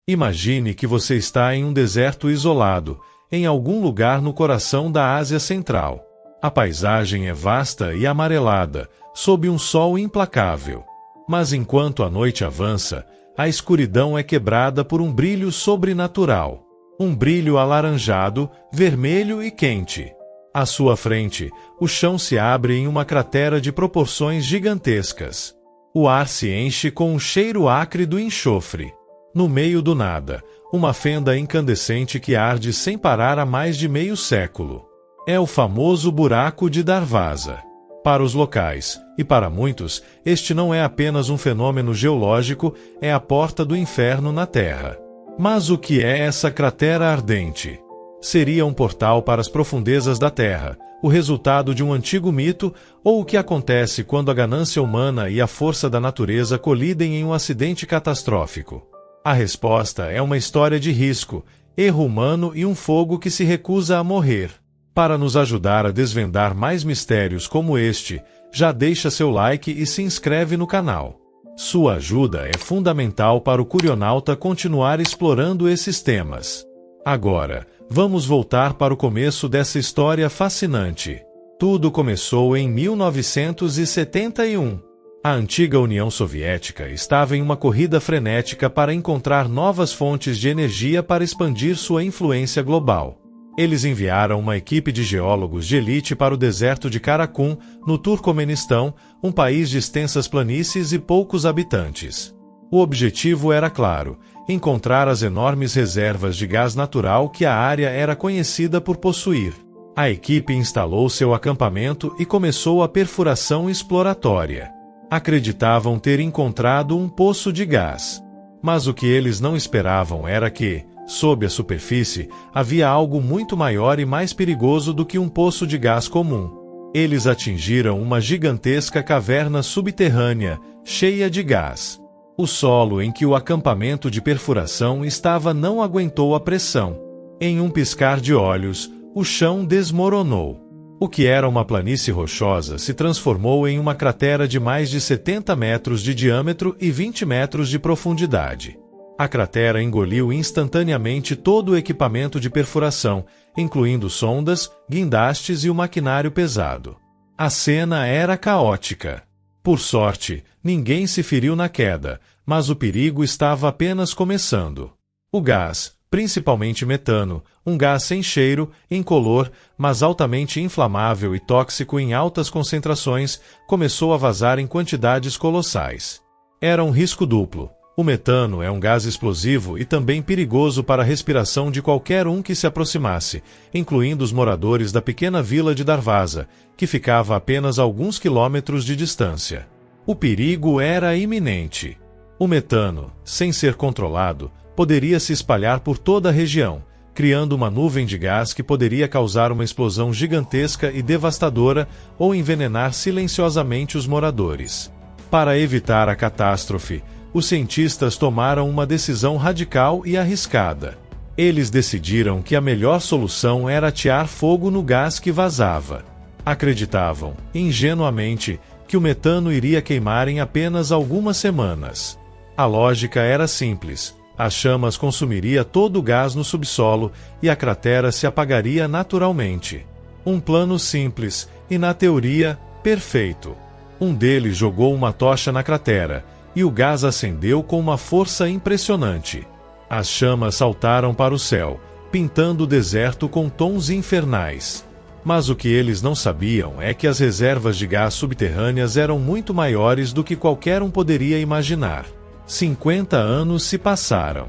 Imagine que você está em um deserto isolado, em algum lugar no coração da Ásia Central. A paisagem é vasta e amarelada, sob um sol implacável. Mas enquanto a noite avança, a escuridão é quebrada por um brilho sobrenatural. Um brilho alaranjado, vermelho e quente. À sua frente, o chão se abre em uma cratera de proporções gigantescas. O ar se enche com um cheiro acre do enxofre. No meio do nada, uma fenda incandescente que arde sem parar há mais de meio século. É o famoso buraco de Darvaza. Para os locais, e para muitos, este não é apenas um fenômeno geológico, é a porta do inferno na Terra. Mas o que é essa cratera ardente? Seria um portal para as profundezas da Terra, o resultado de um antigo mito, ou o que acontece quando a ganância humana e a força da natureza colidem em um acidente catastrófico? A resposta é uma história de risco, erro humano e um fogo que se recusa a morrer. Para nos ajudar a desvendar mais mistérios como este, já deixa seu like e se inscreve no canal. Sua ajuda é fundamental para o Curionauta continuar explorando esses temas. Agora, vamos voltar para o começo dessa história fascinante. Tudo começou em 1971. A antiga União Soviética estava em uma corrida frenética para encontrar novas fontes de energia para expandir sua influência global. Eles enviaram uma equipe de geólogos de elite para o deserto de Karakum, no Turcomenistão, um país de extensas planícies e poucos habitantes. O objetivo era claro: encontrar as enormes reservas de gás natural que a área era conhecida por possuir. A equipe instalou seu acampamento e começou a perfuração exploratória. Acreditavam ter encontrado um poço de gás. Mas o que eles não esperavam era que, sob a superfície, havia algo muito maior e mais perigoso do que um poço de gás comum. Eles atingiram uma gigantesca caverna subterrânea, cheia de gás. O solo em que o acampamento de perfuração estava não aguentou a pressão. Em um piscar de olhos, o chão desmoronou. O que era uma planície rochosa se transformou em uma cratera de mais de 70 metros de diâmetro e 20 metros de profundidade. A cratera engoliu instantaneamente todo o equipamento de perfuração, incluindo sondas, guindastes e o maquinário pesado. A cena era caótica. Por sorte, ninguém se feriu na queda, mas o perigo estava apenas começando. O gás, principalmente metano, um gás sem cheiro, incolor, mas altamente inflamável e tóxico em altas concentrações, começou a vazar em quantidades colossais. Era um risco duplo. O metano é um gás explosivo e também perigoso para a respiração de qualquer um que se aproximasse, incluindo os moradores da pequena vila de Darvaza, que ficava a apenas alguns quilômetros de distância. O perigo era iminente. O metano, sem ser controlado, poderia se espalhar por toda a região, criando uma nuvem de gás que poderia causar uma explosão gigantesca e devastadora ou envenenar silenciosamente os moradores. Para evitar a catástrofe, os cientistas tomaram uma decisão radical e arriscada. Eles decidiram que a melhor solução era atear fogo no gás que vazava. Acreditavam, ingenuamente, que o metano iria queimar em apenas algumas semanas. A lógica era simples: as chamas consumiriam todo o gás no subsolo e a cratera se apagaria naturalmente. Um plano simples e, na teoria, perfeito. Um deles jogou uma tocha na cratera, e o gás acendeu com uma força impressionante. As chamas saltaram para o céu, pintando o deserto com tons infernais. Mas o que eles não sabiam é que as reservas de gás subterrâneas eram muito maiores do que qualquer um poderia imaginar. 50 anos se passaram.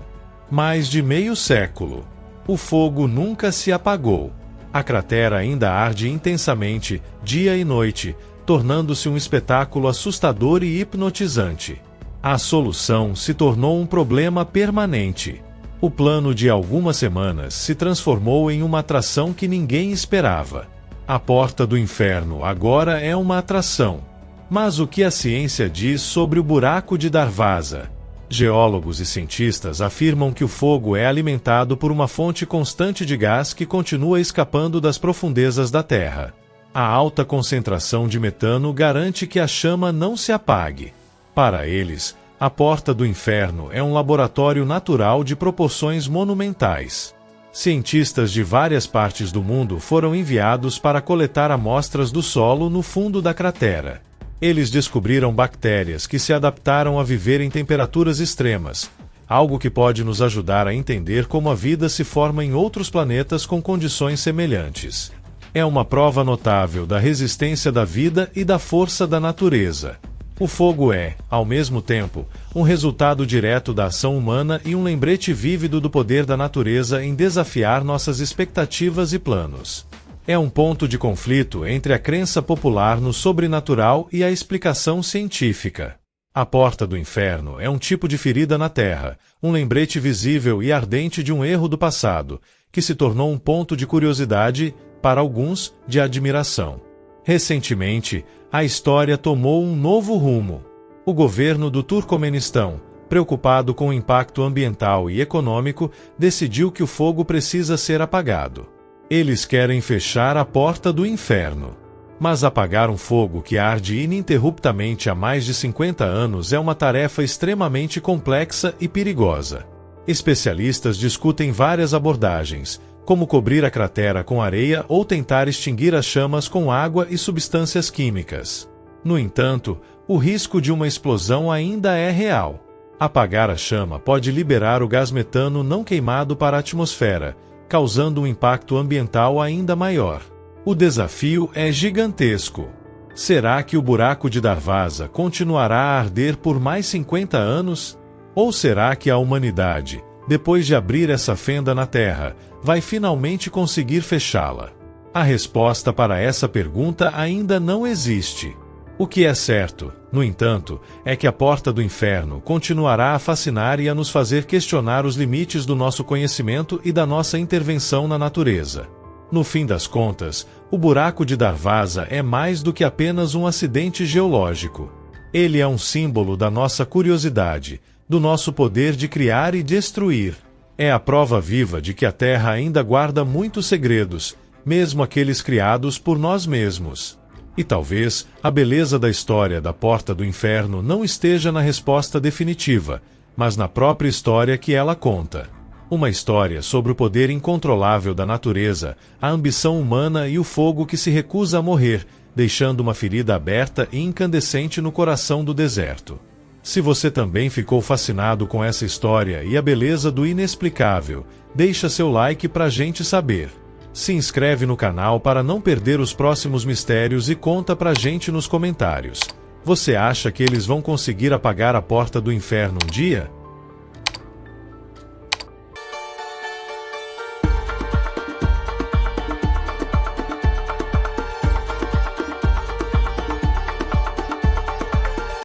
Mais de meio século. O fogo nunca se apagou. A cratera ainda arde intensamente, dia e noite, tornando-se um espetáculo assustador e hipnotizante. A solução se tornou um problema permanente. O plano de algumas semanas se transformou em uma atração que ninguém esperava. A porta do inferno agora é uma atração. Mas o que a ciência diz sobre o buraco de Darvaza? Geólogos e cientistas afirmam que o fogo é alimentado por uma fonte constante de gás que continua escapando das profundezas da Terra. A alta concentração de metano garante que a chama não se apague. Para eles, A Porta do Inferno é um laboratório natural de proporções monumentais. Cientistas de várias partes do mundo foram enviados para coletar amostras do solo no fundo da cratera. Eles descobriram bactérias que se adaptaram a viver em temperaturas extremas, algo que pode nos ajudar a entender como a vida se forma em outros planetas com condições semelhantes. É uma prova notável da resistência da vida e da força da natureza. O fogo é, ao mesmo tempo, um resultado direto da ação humana e um lembrete vívido do poder da natureza em desafiar nossas expectativas e planos. É um ponto de conflito entre a crença popular no sobrenatural e a explicação científica. A Porta do Inferno é um tipo de ferida na Terra, um lembrete visível e ardente de um erro do passado, que se tornou um ponto de curiosidade, para alguns, de admiração. Recentemente, a história tomou um novo rumo. O governo do Turcomenistão, preocupado com o impacto ambiental e econômico, decidiu que o fogo precisa ser apagado. Eles querem fechar a Porta do Inferno. Mas apagar um fogo que arde ininterruptamente há mais de 50 anos é uma tarefa extremamente complexa e perigosa. Especialistas discutem várias abordagens, como cobrir a cratera com areia ou tentar extinguir as chamas com água e substâncias químicas. No entanto, o risco de uma explosão ainda é real. Apagar a chama pode liberar o gás metano não queimado para a atmosfera, causando um impacto ambiental ainda maior. O desafio é gigantesco. Será que o buraco de Darvaza continuará a arder por mais 50 anos? Ou será que a humanidade, depois de abrir essa fenda na Terra, vai finalmente conseguir fechá-la? A resposta para essa pergunta ainda não existe. O que é certo, no entanto, é que a Porta do Inferno continuará a fascinar e a nos fazer questionar os limites do nosso conhecimento e da nossa intervenção na natureza. No fim das contas, o buraco de Darvaza é mais do que apenas um acidente geológico. Ele é um símbolo da nossa curiosidade, do nosso poder de criar e destruir. É a prova viva de que a Terra ainda guarda muitos segredos, mesmo aqueles criados por nós mesmos. E talvez a beleza da história da Porta do Inferno não esteja na resposta definitiva, mas na própria história que ela conta. Uma história sobre o poder incontrolável da natureza, a ambição humana e o fogo que se recusa a morrer, deixando uma ferida aberta e incandescente no coração do deserto. Se você também ficou fascinado com essa história e a beleza do inexplicável, deixa seu like pra gente saber. Se inscreve no canal para não perder os próximos mistérios e conta pra gente nos comentários. Você acha que eles vão conseguir apagar a Porta do Inferno um dia?